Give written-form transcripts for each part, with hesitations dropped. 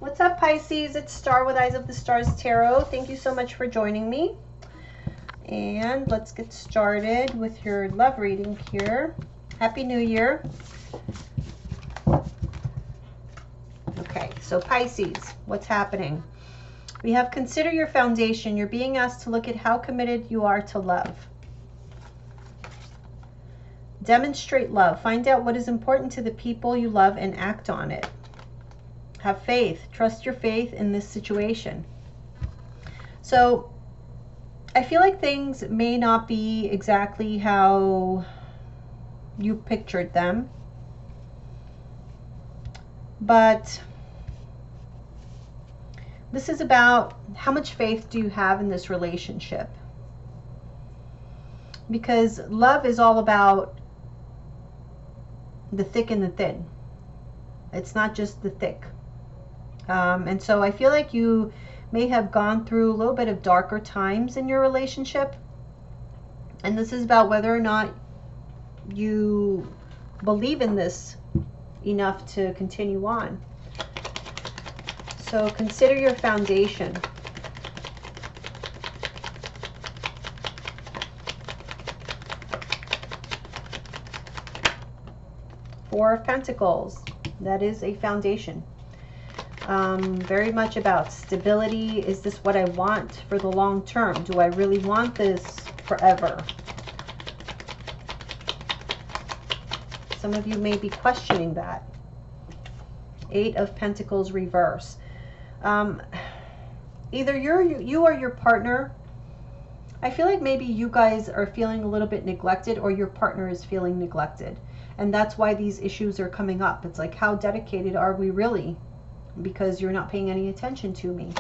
What's up, Pisces? It's Star with Eyes of the Stars Tarot. Thank you so much for joining me. And let's get started with your love reading here. Happy New Year. Okay, so Pisces, what's happening? We have consider your foundation. You're being asked to look at how committed you are to love. Demonstrate love. Find out what is important to the people you love and act on it. Have faith. Trust your faith in this situation. So I feel like things may not be exactly how you pictured them, but this is about how much faith do you have in this relationship? Because love is all about the thick and the thin. It's not just the thick. And so I feel like you may have gone through a little bit of darker times in your relationship. And this is about whether or not you believe in this enough to continue on. So consider your foundation. Four of Pentacles. That is a foundation. Very much about stability. Is this what I want for the long term? Do I really want this forever? Some of you may be questioning that. Eight of Pentacles reverse. Either you or your partner, I feel like maybe you guys are feeling a little bit neglected, or your partner is feeling neglected. And that's why these issues are coming up. It's like, how dedicated are we really? Because you're not paying any attention to me.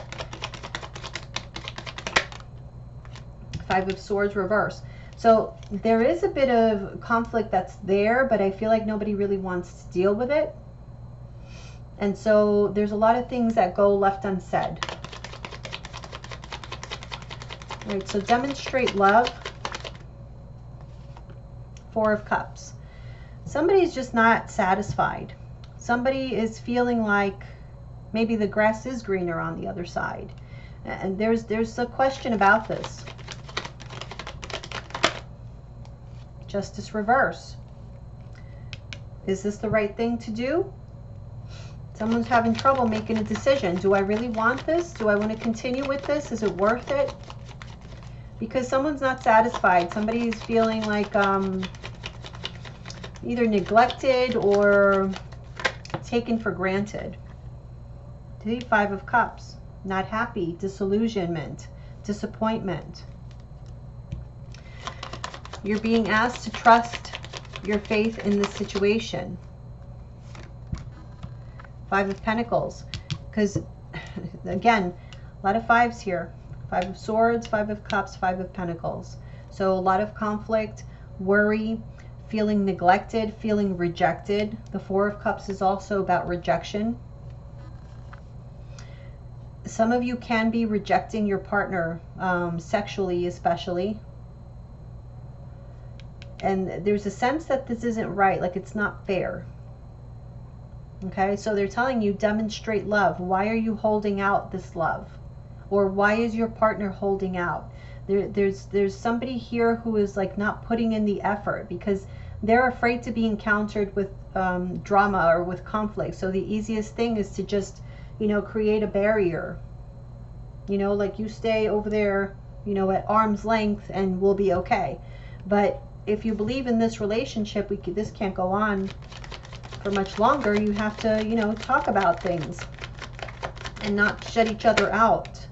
Five of Swords reverse. So there is a bit of conflict that's there, but I feel like nobody really wants to deal with it. And so there's a lot of things that go left unsaid. All right, so demonstrate love. Four of Cups. Somebody's just not satisfied. Somebody is feeling like maybe the grass is greener on the other side. And there's a question about this. Justice reverse. Is this the right thing to do? Someone's having trouble making a decision. Do I really want this? Do I want to continue with this? Is it worth it? Because someone's not satisfied. Somebody's feeling like either neglected or taken for granted. The Five of Cups. Not happy. Disillusionment. Disappointment. You're being asked to trust your faith in this situation. Five of Pentacles. Because, again, a lot of fives here. Five of Swords, Five of Cups, Five of Pentacles. So a lot of conflict, worry, feeling neglected, feeling rejected. The Four of Cups is also about rejection. Some of you can be rejecting your partner, sexually especially. And there's a sense that this isn't right, like it's not fair. Okay, so they're telling you, demonstrate love. Why are you holding out this love? Or why is your partner holding out? There's somebody here who is like not putting in the effort because they're afraid to be encountered with drama or with conflict. So the easiest thing is to just, you know, create a barrier. You know, like you stay over there, you know, at arm's length and we'll be okay. But if you believe in this relationship, this can't go on for much longer. You have to, you know, talk about things and not shut each other out.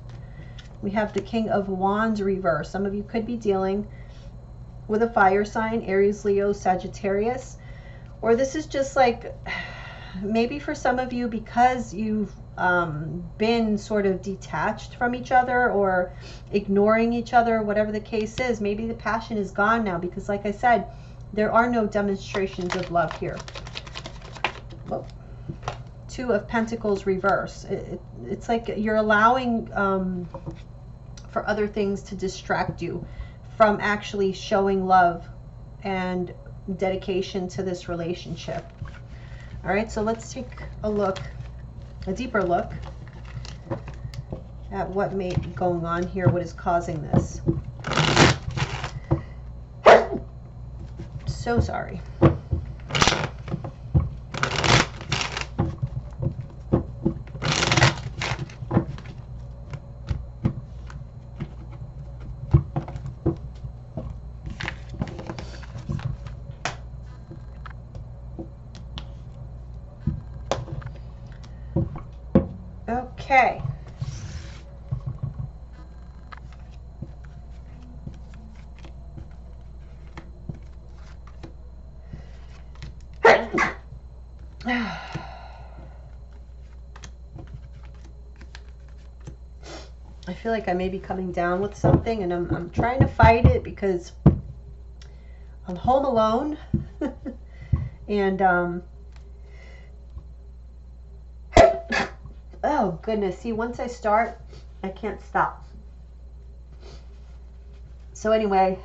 We have the King of Wands reverse. Some of you could be dealing with a fire sign, Aries, Leo, Sagittarius. Or this is just like, maybe for some of you, because you've been sort of detached from each other or ignoring each other, whatever the case is, maybe the passion is gone now because, like I said, there are no demonstrations of love here. Whoa. Two of Pentacles reverse. It's like you're allowing for other things to distract you from actually showing love and dedication to this relationship. All right, so let's take a look, a deeper look at what may be going on here, what is causing this. So sorry. Okay. I feel like I may be coming down with something, and I'm trying to fight it because I'm home alone. And oh goodness, see, once I start, I can't stop. So anyway,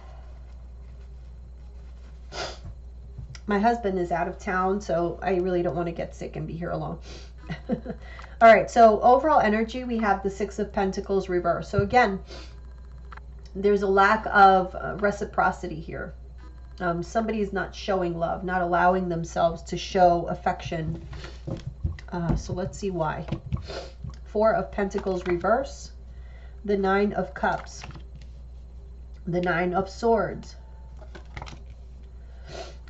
my husband is out of town, so I really don't want to get sick and be here alone. All right, so overall energy, we have the Six of Pentacles reverse. So again, there's a lack of reciprocity here. Somebody is not showing love, not allowing themselves to show affection. So let's see why. Four of Pentacles reverse, the Nine of Cups, the Nine of Swords,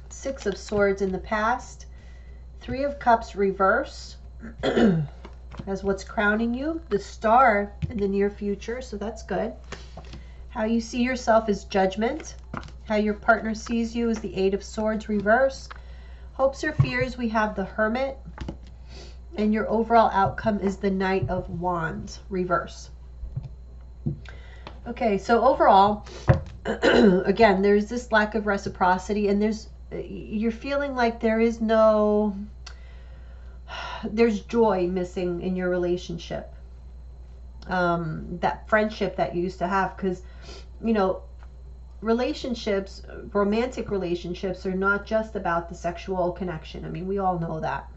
Six of Swords in the past, Three of Cups reverse, as what's crowning you, the Star in the near future, so that's good. How you see yourself is Judgment. How your partner sees you is the Eight of Swords reverse. Hopes or fears, we have the Hermit. And your overall outcome is the Knight of Wands reverse. Okay, so overall, again, there's this lack of reciprocity, and you're feeling like there's joy missing in your relationship. That friendship that you used to have, because, you know, relationships, romantic relationships, are not just about the sexual connection. I mean, we all know that.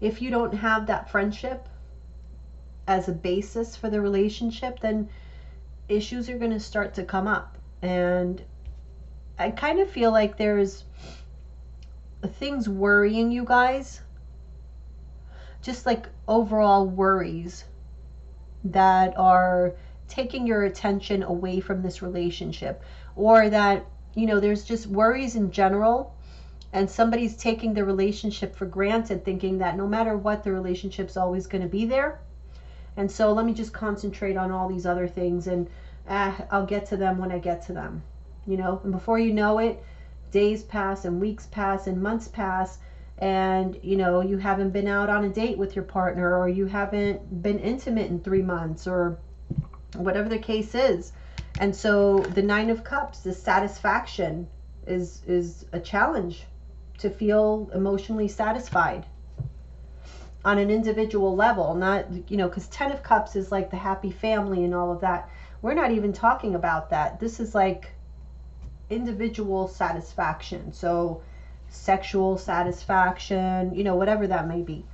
If you don't have that friendship as a basis for the relationship, then issues are going to start to come up. And I kind of feel like there's things worrying you guys, just like overall worries that are taking your attention away from this relationship, or that, you know, there's just worries in general, and somebody's taking the relationship for granted, thinking that no matter what, the relationship's always going to be there. And so let me just concentrate on all these other things, and I'll get to them when I get to them, you know. And before you know it, days pass and weeks pass and months pass, and, you know, you haven't been out on a date with your partner, or you haven't been intimate in 3 months, or whatever the case is. And so the Nine of Cups, the satisfaction is a challenge to feel emotionally satisfied on an individual level. Not, you know, because 10 of Cups is like the happy family and all of that. We're not even talking about that. This is like individual satisfaction. So sexual satisfaction, you know, whatever that may be.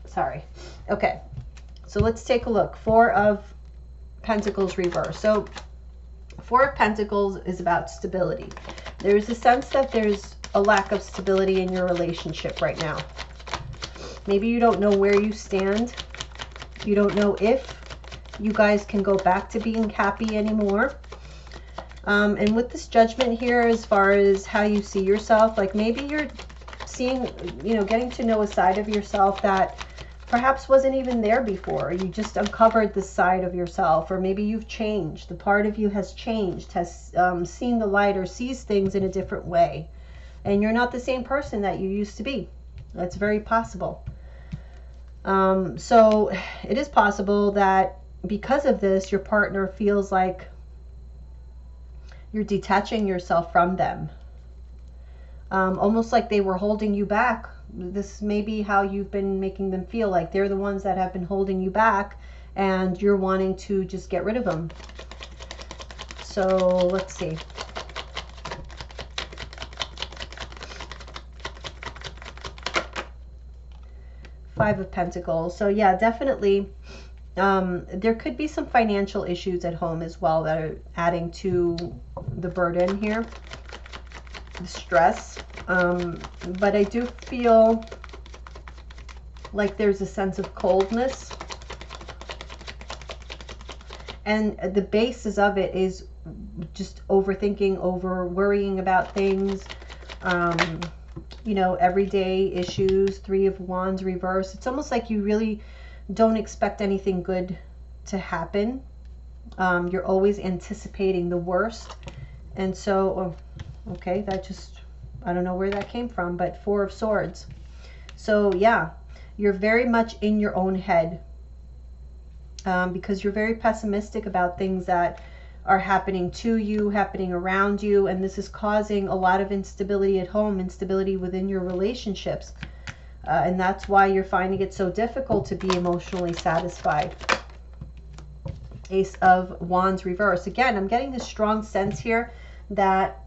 Sorry. Okay. So let's take a look. Four of Pentacles reverse. So Four of Pentacles is about stability. There's a sense that there's a lack of stability in your relationship right now. Maybe you don't know where you stand. You don't know if you guys can go back to being happy anymore. And with this Judgment here, as far as how you see yourself, like maybe you're seeing, you know, getting to know a side of yourself that perhaps wasn't even there before. You just uncovered this side of yourself, or maybe you've changed. The part of you has changed, has seen the light, or sees things in a different way. And you're not the same person that you used to be. That's very possible. So it is possible that because of this, your partner feels like you're detaching yourself from them. Almost like they were holding you back. This may be how you've been making them feel, like they're the ones that have been holding you back, and you're wanting to just get rid of them. So let's see. Five of Pentacles. So yeah, definitely there could be some financial issues at home as well that are adding to the burden here, the stress. But I do feel like there's a sense of coldness. And the basis of it is just overthinking, over worrying about things, you know, everyday issues. Three of Wands reverse. It's almost like you really don't expect anything good to happen. You're always anticipating the worst. And so, okay, that just, I don't know where that came from, but Four of Swords. So yeah, you're very much in your own head. Because you're very pessimistic about things that are happening to you, happening around you, and this is causing a lot of instability at home, instability within your relationships. And that's why you're finding it so difficult to be emotionally satisfied. Ace of Wands reverse. Again, I'm getting this strong sense here that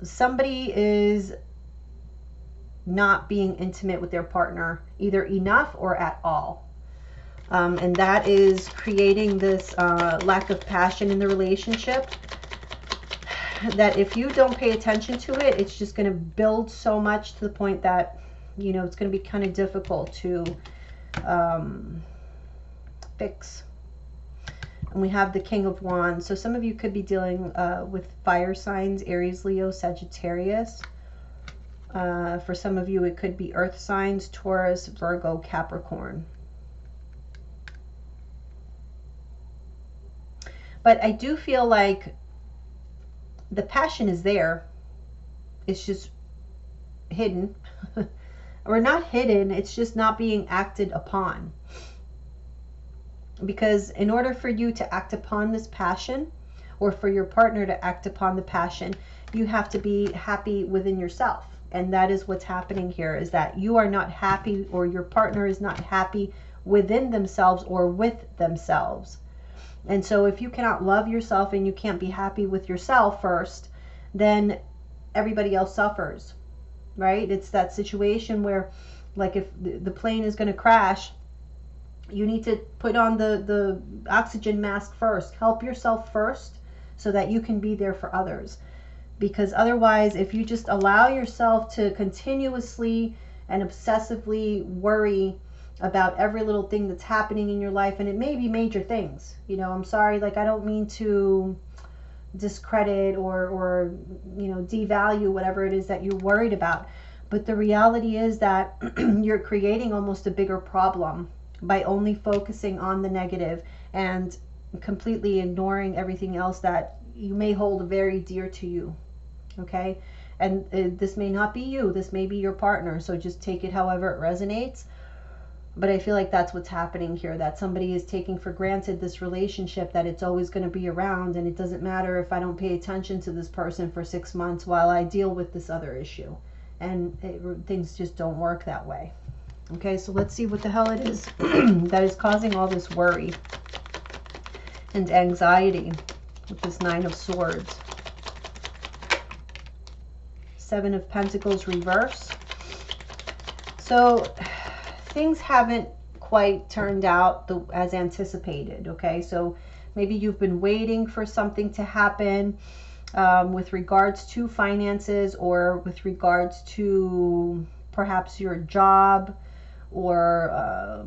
somebody is not being intimate with their partner, either enough or at all. And that is creating this lack of passion in the relationship, that if you don't pay attention to it, it's just going to build so much to the point that, you know, it's going to be kind of difficult to fix. And we have the King of Wands. So some of you could be dealing with fire signs, Aries, Leo, Sagittarius. For some of you, it could be earth signs, Taurus, Virgo, Capricorn. But I do feel like the passion is there. It's just hidden. Or not hidden, it's just not being acted upon. Because in order for you to act upon this passion, or for your partner to act upon the passion, you have to be happy within yourself. And that is what's happening here, is that you are not happy, or your partner is not happy within themselves or with themselves. And so if you cannot love yourself and you can't be happy with yourself first, then everybody else suffers, right? It's that situation where, like, if the plane is going to crash, you need to put on the oxygen mask first. Help yourself first so that you can be there for others. Because otherwise, if you just allow yourself to continuously and obsessively worry about every little thing that's happening in your life, and it may be major things, you know, I'm sorry, like, I don't mean to discredit or you know, devalue whatever it is that you're worried about, but the reality is that you're creating almost a bigger problem by only focusing on the negative and completely ignoring everything else that you may hold very dear to you. Okay, and this may not be you, this may be your partner, so just take it however it resonates. But I feel like that's what's happening here, that somebody is taking for granted this relationship, that it's always going to be around, and it doesn't matter if I don't pay attention to this person for 6 months while I deal with this other issue. And things just don't work that way. Okay, so let's see what the hell it is that is causing all this worry and anxiety with this Nine of Swords. Seven of Pentacles reverse. So things haven't quite turned out as anticipated, okay? So maybe you've been waiting for something to happen with regards to finances, or with regards to perhaps your job, or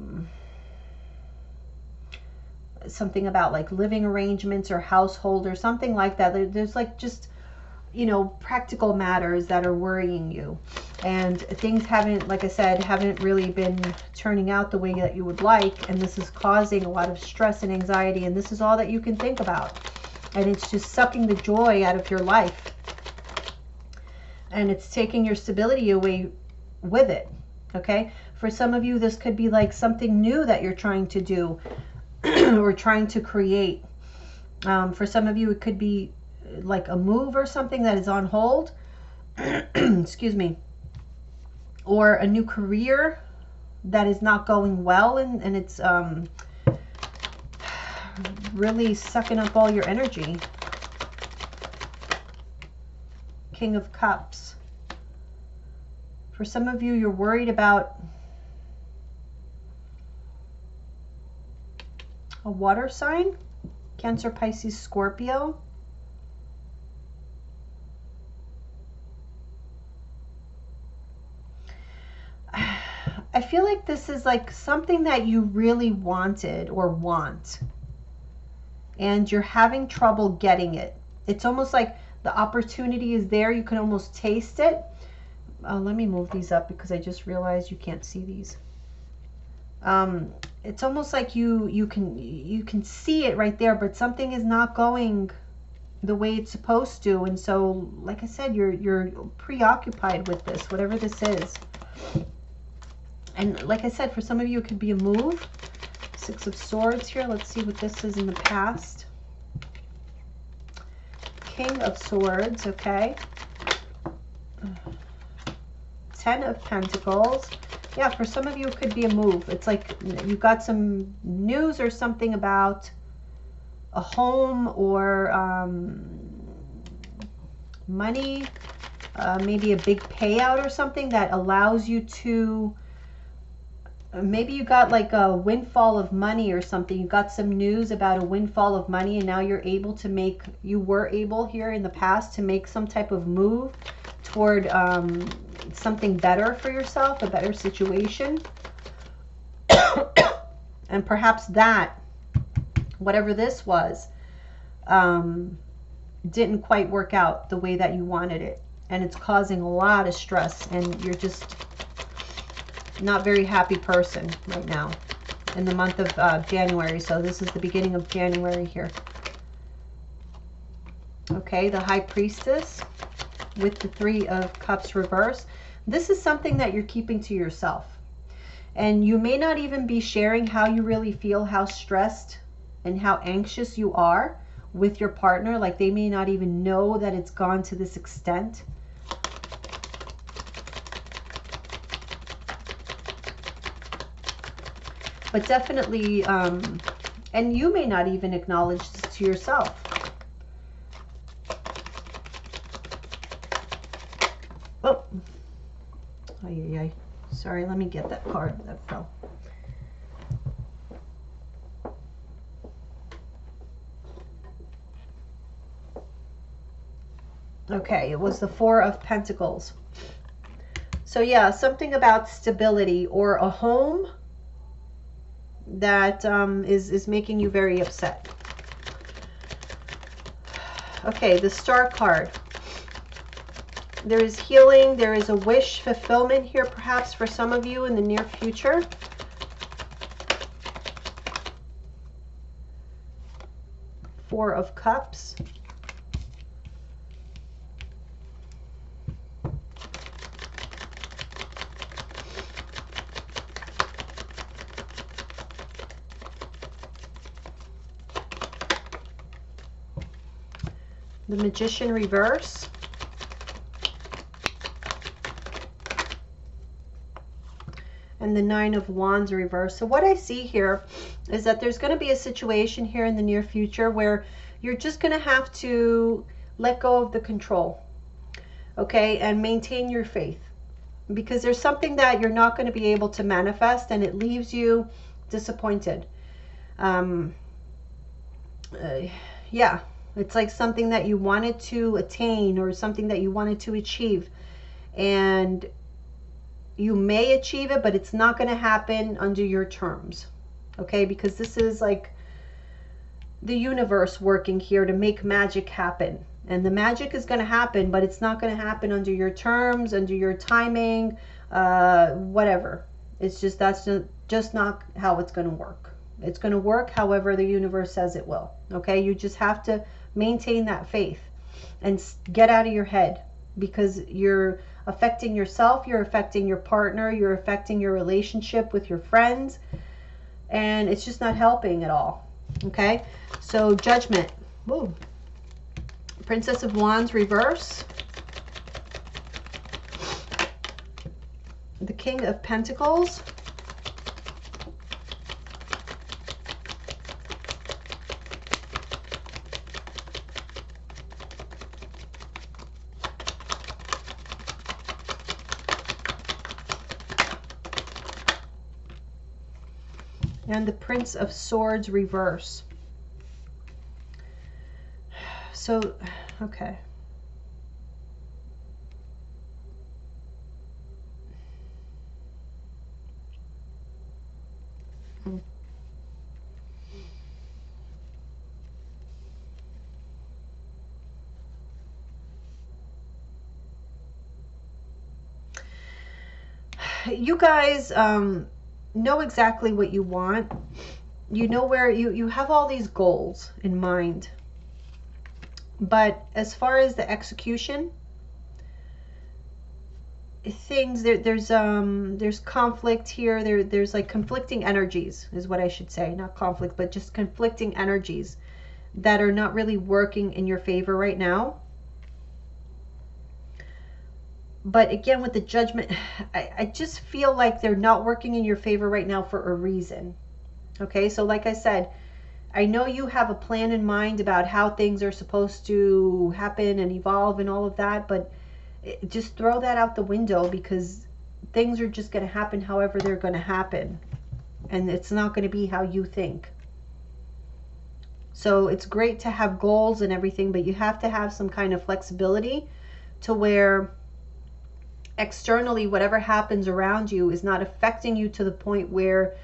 something about like living arrangements or household or something like that. There's like just, you know, practical matters that are worrying you, and things haven't, like I said, haven't really been turning out the way that you would like, and this is causing a lot of stress and anxiety, and this is all that you can think about, and it's just sucking the joy out of your life, and it's taking your stability away with it. Okay, for some of you, this could be like something new that you're trying to do or trying to create. For some of you, it could be like a move or something that is on hold. Excuse me. Or a new career that is not going well, and it's really sucking up all your energy. King of Cups. For some of you, you're worried about A water sign, Cancer, Pisces, Scorpio. I feel like this is like something that you really wanted or want, and you're having trouble getting it. It's almost like the opportunity is there. You can almost taste it. Let me move these up because I just realized you can't see these. It's almost like you can see it right there, but something is not going the way it's supposed to, and so, like I said, you're preoccupied with this, whatever this is. And like I said, for some of you, it could be a move. Six of Swords here. Let's see what this is in the past. King of Swords, okay. 10 of Pentacles. Yeah, for some of you, it could be a move. It's like you got some news or something about a home or money, maybe a big payout or something that allows you to, maybe you got like a windfall of money or something. You got some news about a windfall of money, and now you're able to make, you were able here in the past to make some type of move toward something better for yourself, a better situation. And perhaps that, whatever this was, didn't quite work out the way that you wanted it, and it's causing a lot of stress, and you're just not very happy person right now in the month of January. So this is the beginning of January here. Okay, the High Priestess with the Three of Cups reverse. This is something that you're keeping to yourself, and you may not even be sharing how you really feel, how stressed and how anxious you are with your partner. Like, they may not even know that it's gone to this extent. But definitely, and you may not even acknowledge this to yourself. Oh, ay. Sorry, let me get that card that fell. Okay, it was the Four of Pentacles. So yeah, something about stability or a home that is making you very upset. Okay, the Star card. There is healing. There is a wish fulfillment here, perhaps for some of you in the near future. Four of Cups. The Magician reverse. And the Nine of Wands reverse. So what I see here is that there's going to be a situation here in the near future where you're just going to have to let go of the control, okay, and maintain your faith, because there's something that you're not going to be able to manifest, and it leaves you disappointed. Yeah, it's like something that you wanted to attain or something that you wanted to achieve, and you may achieve it, but it's not going to happen under your terms, okay? Because this is like the universe working here to make magic happen. And the magic is going to happen, but it's not going to happen under your terms, under your timing, whatever. It's just, that's just not how it's going to work. It's going to work however the universe says it will, okay? You just have to maintain that faith and get out of your head, because you're affecting yourself, you're affecting your partner, you're affecting your relationship with your friends, and it's just not helping at all, okay? So Judgment. Whoa. Princess of Wands reverse. The King of Pentacles. and the Prince of Swords reverse. So, okay. You guys know exactly what you want. You know where you have all these goals in mind. But as far as the execution, things there's conflict here. There's like conflicting energies is what I should say. Not conflict, but just conflicting energies that are not really working in your favor right now. But again, with the Judgment, I just feel like they're not working in your favor right now for a reason. Okay, so like I said, I know you have a plan in mind about how things are supposed to happen and evolve and all of that, but just throw that out the window, because things are just going to happen however they're going to happen. And it's not going to be how you think. So it's great to have goals and everything, but you have to have some kind of flexibility to where externally whatever happens around you is not affecting you to the point where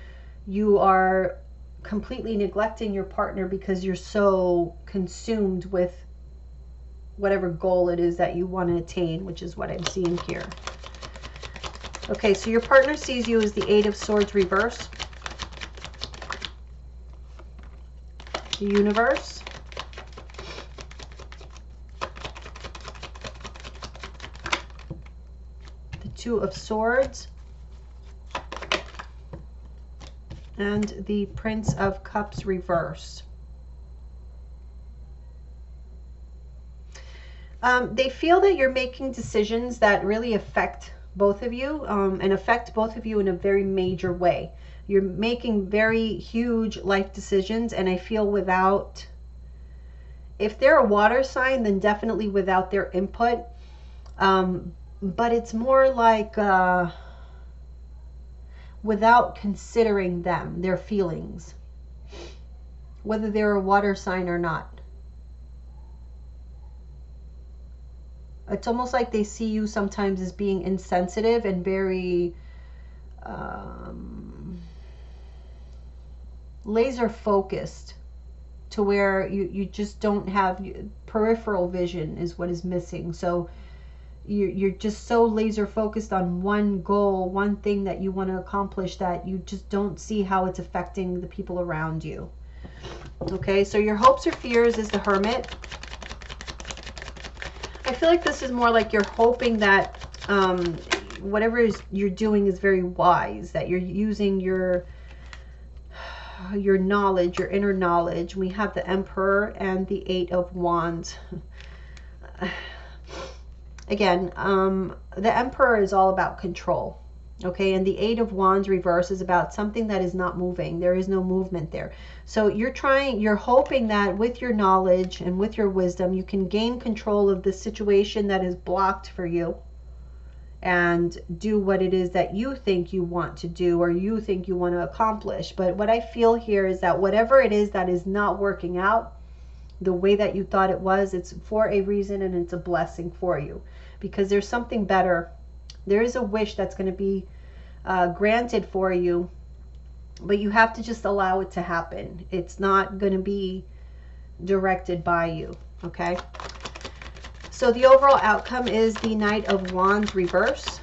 you are completely neglecting your partner because you're so consumed with whatever goal it is that you want to attain, which is what I'm seeing here. Okay, so your partner sees you as the Eight of Swords reverse, the Universe, the Two of Swords, and the Prince of Cups reverse. They feel that you're making decisions that really affect both of you, and affect both of you in a very major way. You're making very huge life decisions, and I feel without, if they're a water sign, then definitely without their input. But it's more like without considering them, their feelings, whether they're a water sign or not. It's almost like they see you sometimes as being insensitive and very laser focused, to where you just don't have peripheral vision is what is missing. So you're just so laser focused on one goal, one thing that you want to accomplish, that you just don't see how it's affecting the people around you. Okay, so your hopes or fears is the Hermit. I feel like this is more like you're hoping that whatever you're doing is very wise, that you're using your knowledge, your inner knowledge. We have the Emperor and the Eight of Wands. Again, the Emperor is all about control. Okay, and the Eight of Wands reverse is about something that is not moving. There is no movement there. So you're hoping that with your knowledge and with your wisdom, you can gain control of the situation that is blocked for you and do what it is that you think you want to do, or you think you want to accomplish. But what I feel here is that whatever it is that is not working out the way that you thought it was, it's for a reason, and it's a blessing for you, because there's something better. There is a wish that's going to be granted for you, but you have to just allow it to happen. It's not going to be directed by you. Okay, so the overall outcome is the Knight of Wands reverse,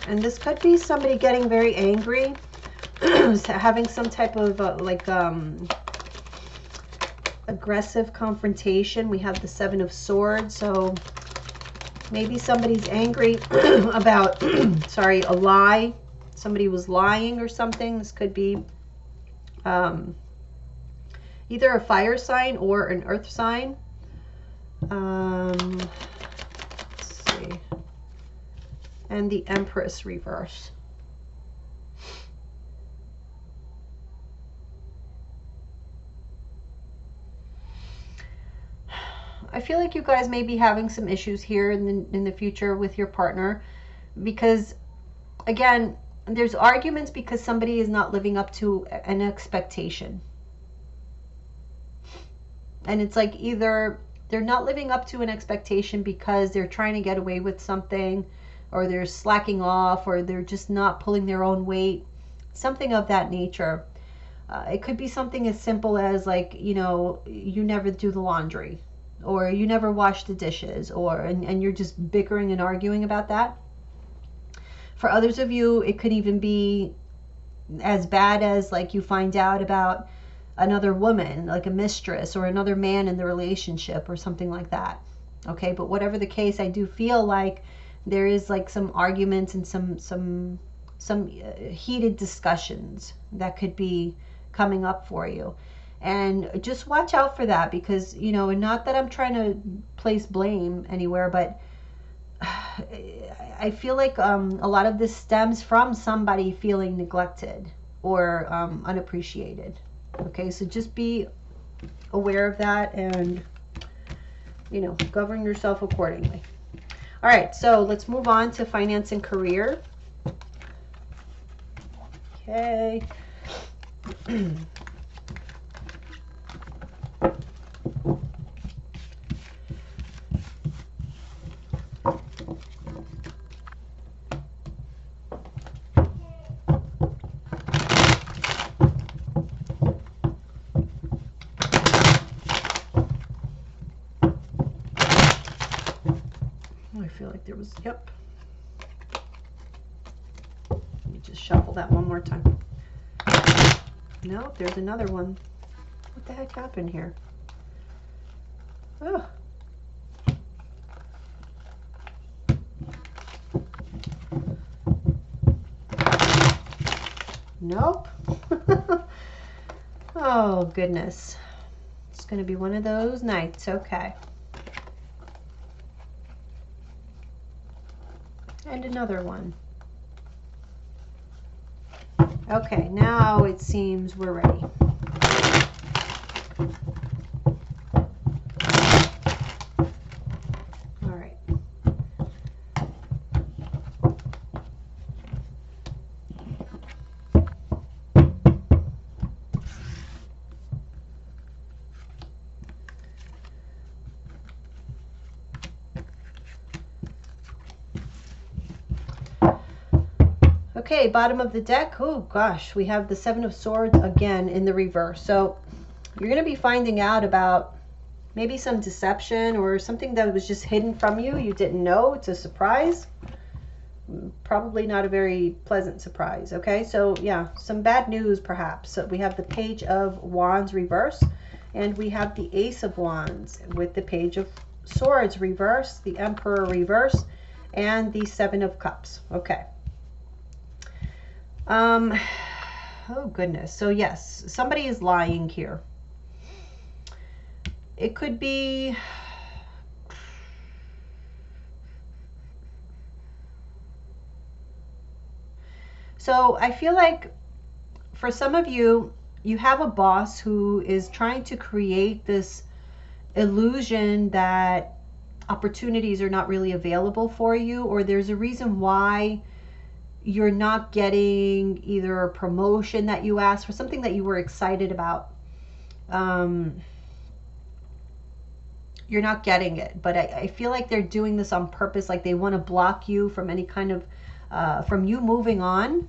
and this could be somebody getting very angry, having some type of aggressive confrontation. We have the Seven of Swords, so maybe somebody's angry about, sorry, a lie. Somebody was lying or something. This could be either a fire sign or an earth sign. Let's see. And the Empress reverse. I feel like you guys may be having some issues here in the future with your partner, because again, there's arguments because somebody is not living up to an expectation. And it's like either they're not living up to an expectation because they're trying to get away with something, or they're slacking off, or they're just not pulling their own weight, something of that nature. It could be something as simple as, like, you know, you never do the laundry, or you never wash the dishes, and you're just bickering and arguing about that. For others of you, it could even be as bad as, like, you find out about another woman, like a mistress, or another man in the relationship, or something like that. Okay, but whatever the case, I do feel like there is like some arguments and some heated discussions that could be coming up for you. And just watch out for that, because, you know, and not that I'm trying to place blame anywhere, but I feel like a lot of this stems from somebody feeling neglected or unappreciated. Okay, so just be aware of that, and, you know, govern yourself accordingly. All right, so let's move on to finance and career. Okay. I feel like there was, yep. Let me just shuffle that one more time. No, there's another one. What the heck happened here? Oh. Nope. Oh, goodness. It's going to be one of those nights. Okay. And another one. Okay, now it seems we're ready. All right. Okay, bottom of the deck. Oh gosh, we have the Seven of Swords again in the reverse. So you're going to be finding out about maybe some deception or something that was just hidden from you. You didn't know. It's a surprise. Probably not a very pleasant surprise. Okay, so yeah, some bad news perhaps. So we have the Page of Wands reverse, and we have the Ace of Wands with the Page of Swords reverse, the Emperor reverse, and the Seven of Cups. Okay. Oh goodness. So yes, somebody is lying here. It could be so I feel like for some of you, you have a boss who is trying to create this illusion that opportunities are not really available for you, or there's a reason why you're not getting either a promotion that you asked for, something that you were excited about. You're not getting it, but I feel like they're doing this on purpose, like they want to block you from any kind of, from you moving on,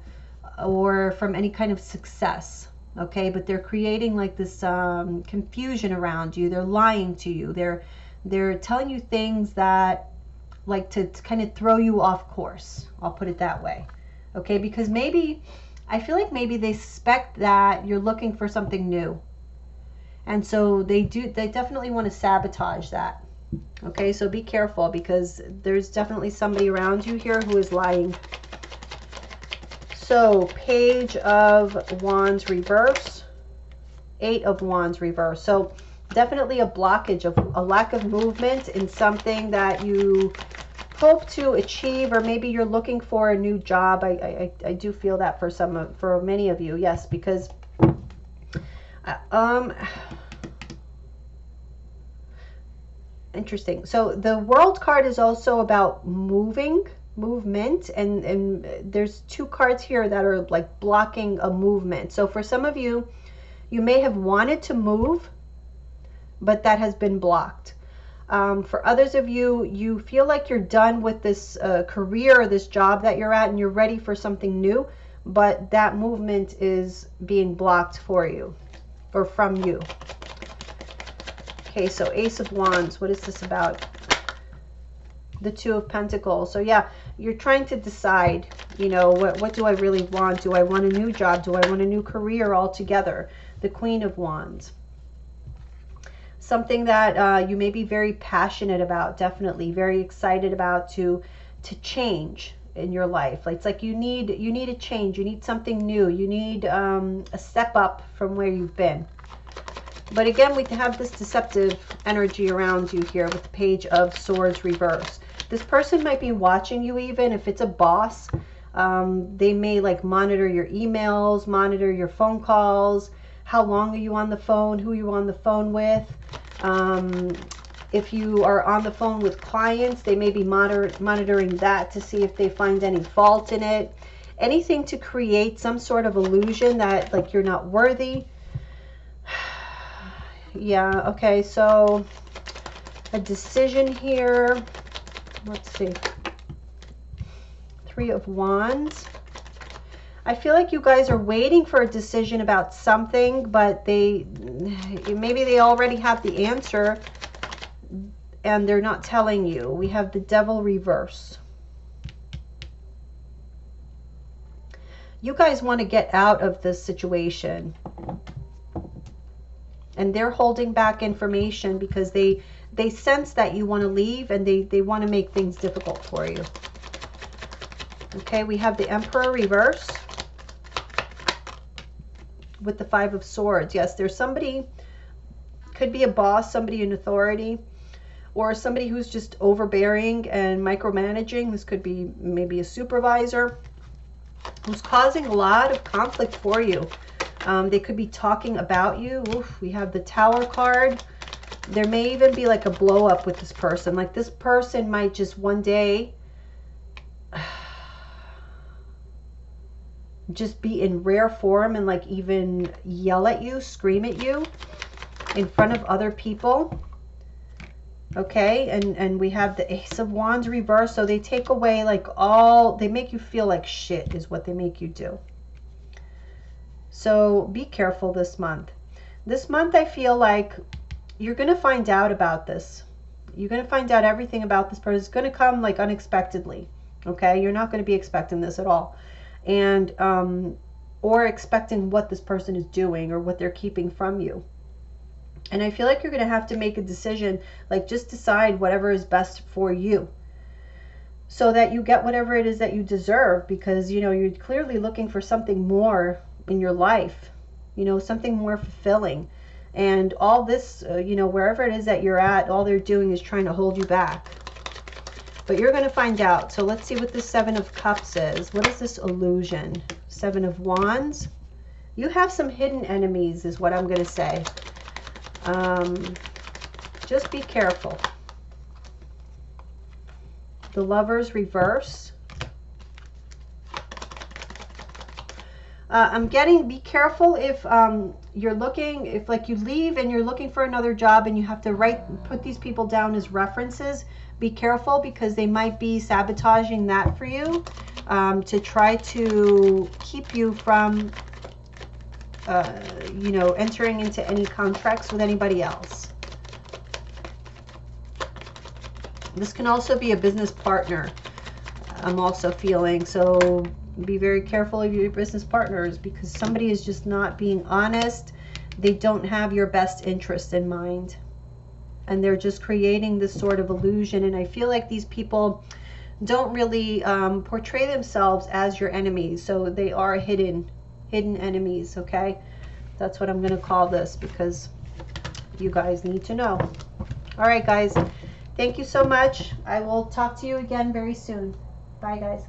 or from any kind of success. Okay, but they're creating like this confusion around you. They're lying to you. They're telling you things that, like, to kind of throw you off course. I'll put it that way. Okay, because maybe, I feel like maybe they suspect that you're looking for something new. And so they definitely want to sabotage that. Okay, so be careful, because there's definitely somebody around you here who is lying. So, Page of Wands reverse, Eight of Wands reverse. So, definitely a blockage, of a lack of movement in something that you hope to achieve, or maybe you're looking for a new job. I do feel that for many of you, yes, because interesting. So the World card is also about moving, movement, and there's two cards here that are like blocking a movement. So for some of you, you may have wanted to move, but that has been blocked. For others of you, you feel like you're done with this career or this job that you're at and you're ready for something new, but that movement is being blocked for you or from you. Okay, so Ace of Wands, what is this about? The Two of Pentacles. So yeah, you're trying to decide, you know, what do I really want? Do I want a new job? Do I want a new career altogether? The Queen of Wands. Something that you may be very passionate about, definitely very excited about to change in your life. Like, it's like you need a change. You need something new. You need a step up from where you've been. But again, we have this deceptive energy around you here with the Page of Swords reverse. This person might be watching you, even if it's a boss. They may like monitor your emails, monitor your phone calls. How long are you on the phone? Who are you on the phone with? If you are on the phone with clients, they may be monitoring that to see if they find any fault in it. Anything to create some sort of illusion that like you're not worthy. Yeah, okay, so a decision here. Let's see. Three of Wands. I feel like you guys are waiting for a decision about something, but maybe they already have the answer and they're not telling you. We have the Devil reverse. You guys want to get out of this situation. And they're holding back information because they sense that you want to leave, and they want to make things difficult for you. Okay, we have the Emperor reverse with the Five of Swords. Yes, there's somebody, could be a boss, somebody in authority, or somebody who's just overbearing and micromanaging. This could be maybe a supervisor who's causing a lot of conflict for you. They could be talking about you. Oof, we have the Tower card. There may even be like a blow up with this person. Like, this person might just one day just be in rare form and like even yell at you, scream at you in front of other people. Okay, and we have the Ace of Wands reverse. So they take away like they make you feel like shit is what they make you do. So be careful this month. This month, I feel like you're going to find out about this. You're going to find out everything about this person. It's going to come like unexpectedly. Okay, you're not going to be expecting this at all. And or expecting what this person is doing or what they're keeping from you. And I feel like you're going to have to make a decision, like just decide whatever is best for you so that you get whatever it is that you deserve, because, you know, you're clearly looking for something more in your life, you know, something more fulfilling. And all this, you know, wherever it is that you're at, all they're doing is trying to hold you back. But you're going to find out. So let's see what the Seven of Cups is. What is this illusion? Seven of Wands. You have some hidden enemies is what I'm going to say. Just be careful. The Lovers reverse. I'm getting, be careful if you're looking, if like you leave and you're looking for another job and you have to put these people down as references. Be careful, because they might be sabotaging that for you to try to keep you from, you know, entering into any contracts with anybody else. This can also be a business partner, I'm also feeling. So be very careful of your business partners, because somebody is just not being honest. They don't have your best interest in mind. And they're just creating this sort of illusion. And I feel like these people don't really portray themselves as your enemies. So they are hidden enemies, okay? That's what I'm going to call this, because you guys need to know. All right, guys. Thank you so much. I will talk to you again very soon. Bye, guys.